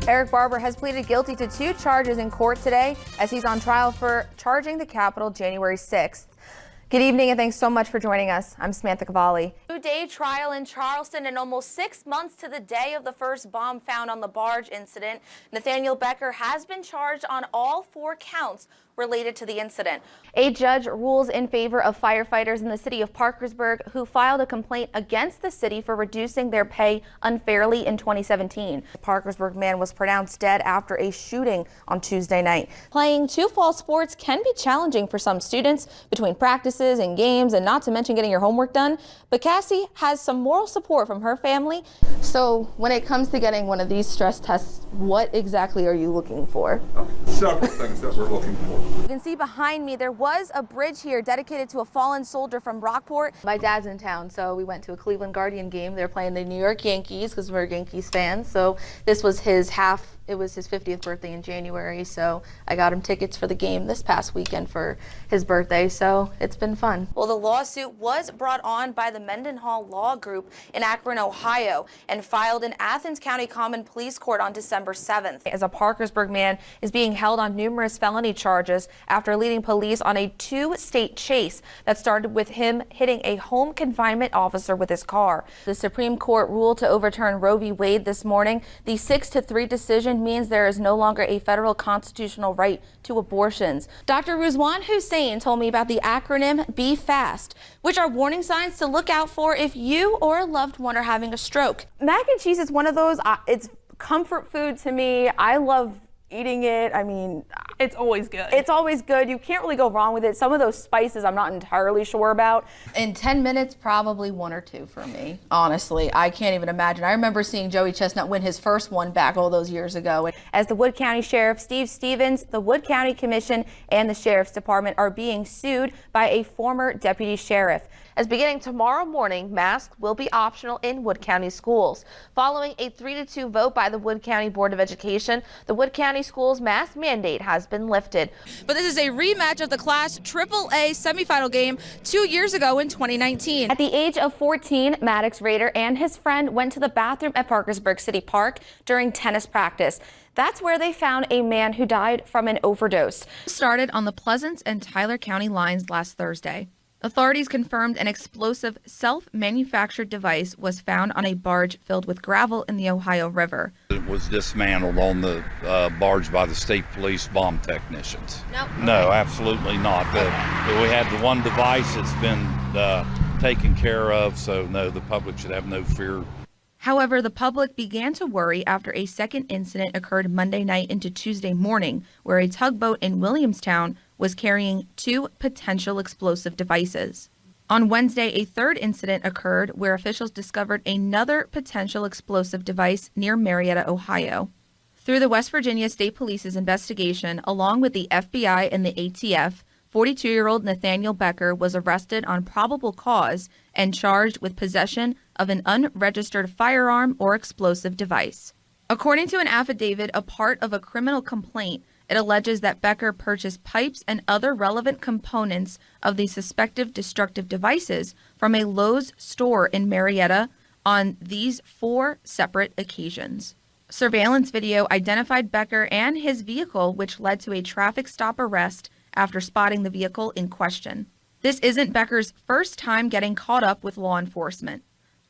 Eric Barber has pleaded guilty to 2 charges in court today as he's on trial for charging the Capitol January 6th. Good evening and thanks so much for joining us. I'm Samantha Cavalli. 2-day trial in Charleston and almost 6 months to the day of the first bomb found on the barge incident. Nathaniel Becker has been charged on all 4 counts related to the incident. A judge rules in favor of firefighters in the city of Parkersburg who filed a complaint against the city for reducing their pay unfairly in 2017. The Parkersburg man was pronounced dead after a shooting on Tuesday night. Playing 2 fall sports can be challenging for some students between practices and games, and not to mention getting your homework done. But Cassie has some moral support from her family. So when it comes to getting one of these stress tests, what exactly are you looking for? Several things that we're looking for. You can see behind me there was a bridge here dedicated to a fallen soldier from Rockport. My dad's in town, so we went to a Cleveland Guardian game. They're playing the New York Yankees because we're Yankees fans. So this was his 50th birthday in January, so I got him tickets for the game this past weekend for his birthday, so it's been fun. Well, the lawsuit was brought on by the Mendenhall Law Group in Akron, Ohio, and filed in Athens County Common Pleas Court on December 7th. As a Parkersburg man is being held on numerous felony charges after leading police on a 2-state chase that started with him hitting a home confinement officer with his car. The Supreme Court ruled to overturn Roe v. Wade this morning. The 6-3 decision means there is no longer a federal constitutional right to abortions. Dr. Ruzwan Hussein told me about the acronym Be Fast, which are warning signs to look out for if you or a loved one are having a stroke. Mac and cheese is one of those, it's comfort food to me. I love eating it. I mean, it's always good. It's always good. You can't really go wrong with it. Some of those spices I'm not entirely sure about. In 10 minutes, probably 1 or 2 for me. Honestly, I can't even imagine. I remember seeing Joey Chestnut win his first one back all those years ago. As the Wood County Sheriff Steve Stevens, the Wood County Commission, and the Sheriff's Department are being sued by a former deputy sheriff. As beginning tomorrow morning, masks will be optional in Wood County schools. Following a 3-2 vote by the Wood County Board of Education, the Wood County Schools mask mandate has been lifted. But this is a rematch of the Class AAA semifinal game 2 years ago in 2019. At the age of 14, Maddox Rader and his friend went to the bathroom at Parkersburg City Park during tennis practice. That's where they found a man who died from an overdose. Started on the Pleasants and Tyler County lines last Thursday. Authorities confirmed an explosive self-manufactured device was found on a barge filled with gravel in the Ohio River. It was dismantled on the barge by the state police bomb technicians. Nope. No, absolutely not. We had the one device that's been taken care of, so no, the public should have no fear. However, the public began to worry after a second incident occurred Monday night into Tuesday morning, where a tugboat in Williamstown was carrying 2 potential explosive devices. On Wednesday, a third incident occurred where officials discovered another potential explosive device near Marietta, Ohio. Through the West Virginia State Police's investigation, along with the FBI and the ATF, 42-year-old Nathaniel Becker was arrested on probable cause and charged with possession of an unregistered firearm or explosive device. According to an affidavit, a part of a criminal complaint, it alleges that Becker purchased pipes and other relevant components of the suspected destructive devices from a Lowe's store in Marietta on these 4 separate occasions. Surveillance video identified Becker and his vehicle, which led to a traffic stop arrest after spotting the vehicle in question. This isn't Becker's first time getting caught up with law enforcement.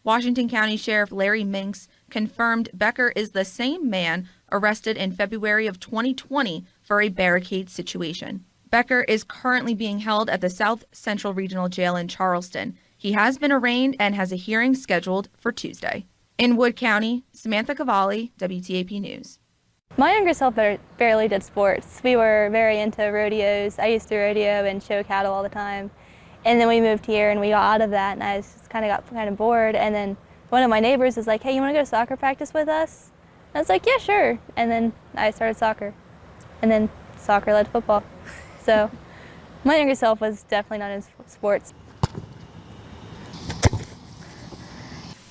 Washington County Sheriff Larry Minks confirmed Becker is the same man arrested in February of 2020 for a barricade situation. Becker is currently being held at the South Central Regional Jail in Charleston. He has been arraigned and has a hearing scheduled for Tuesday. In Wood County, Samantha Cavalli, WTAP News. My younger self barely did sports. We were very into rodeos. I used to rodeo and show cattle all the time. And then we moved here and we got out of that, and I just got kind of bored. And then one of my neighbors was like, "Hey, you want to go to soccer practice with us?" And I was like, "Yeah, sure." And then I started soccer. And then soccer led to football. So my younger self was definitely not in sports.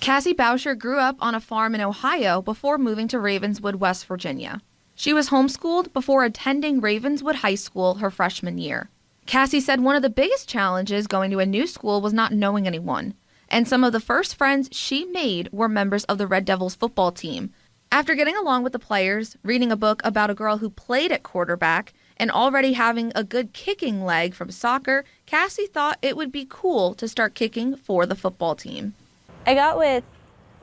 Cassie Boucher grew up on a farm in Ohio before moving to Ravenswood, West Virginia. She was homeschooled before attending Ravenswood High School her freshman year. Cassie said one of the biggest challenges going to a new school was not knowing anyone, and some of the first friends she made were members of the Red Devils football team. After getting along with the players, reading a book about a girl who played at quarterback, and already having a good kicking leg from soccer, Cassie thought it would be cool to start kicking for the football team. I got with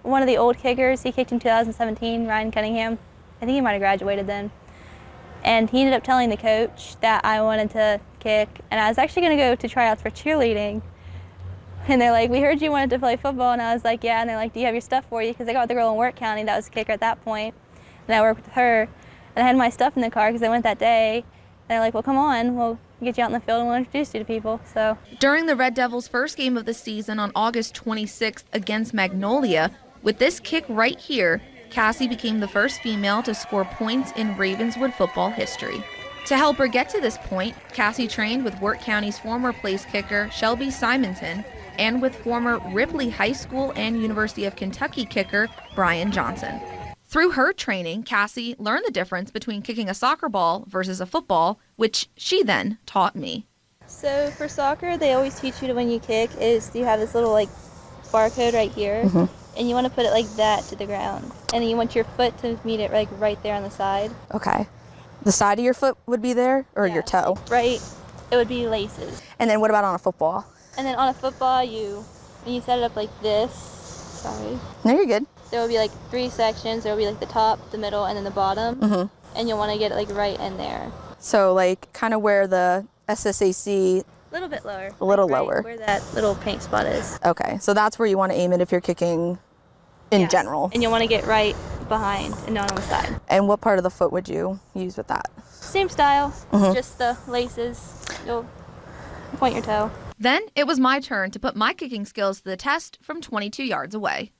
one of the old kickers. He kicked in 2017, Ryan Cunningham. I think he might have graduated then. And he ended up telling the coach that I wanted to kick, and I was actually going to go to tryouts for cheerleading. And they're like, we heard you wanted to play football, and I was like, yeah. And they're like, do you have your stuff for you? Because I got with the girl in Work County that was a kicker at that point, and I worked with her. And I had my stuff in the car because I went that day. And they're like, well, come on, we'll get you out in the field and we'll introduce you to people. So during the Red Devils' first game of the season on August 26th against Magnolia, with this kick right here, Cassie became the first female to score points in Ravenswood football history. To help her get to this point, Cassie trained with Work County's former place kicker Shelby Simonton and with former Ripley High School and University of Kentucky kicker Brian Johnson. Through her training, Cassie learned the difference between kicking a soccer ball versus a football, which she then taught me. So for soccer, they always teach you to, when you kick, is you have this little like barcode right here, and you want to put it like that to the ground, and then you want your foot to meet it like right there on the side. Okay. The side of your foot would be there, or your toe? Right. It would be laces. And then what about on a football? And then on a football, when you set it up like this, sorry. No, you're good. There will be like 3 sections. There will be like the top, the middle, and then the bottom. And you'll want to get it like right in there. So like kind of where the SSAC. A little bit lower. A little like lower. Where that little paint spot is. Okay, so that's where you want to aim it if you're kicking in general. And you'll want to get right behind and not on the side. And what part of the foot would you use with that? Same style, just the laces. You'll point your toe. Then it was my turn to put my kicking skills to the test from 22 yards away.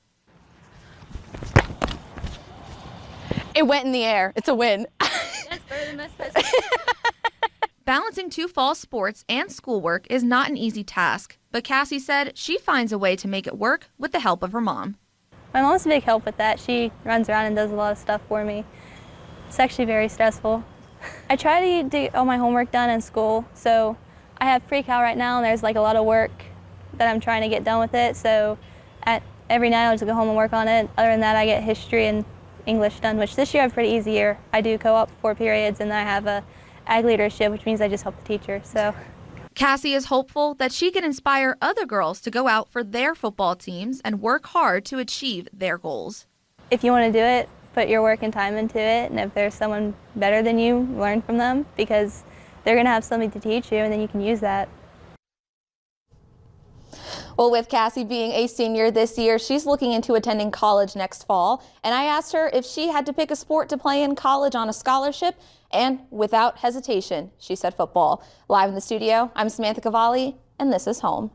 It went in the air. It's a win. That's better than this. Balancing two fall sports and schoolwork is not an easy task, but Cassie said she finds a way to make it work with the help of her mom. My mom's a big help with that. She runs around and does a lot of stuff for me. It's actually very stressful. I try to get all my homework done in school, so I have pre-cal right now, and there's like a lot of work that I'm trying to get done with it, so every night I'll just go home and work on it. Other than that, I get history and English done, which this year I have a pretty easy year. I do co-op 4 periods, and then I have a ag leadership, which means I just help the teacher. So Cassie is hopeful that she can inspire other girls to go out for their football teams and work hard to achieve their goals. if you want to do it, put your work and time into it, and if there's someone better than you, learn from them, because they're going to have something to teach you, and then you can use that. Well, with Cassie being a senior this year, she's looking into attending college next fall. And I asked her if she had to pick a sport to play in college on a scholarship, and without hesitation, she said football. Live in the studio, I'm Samantha Cavalli, and this is Home.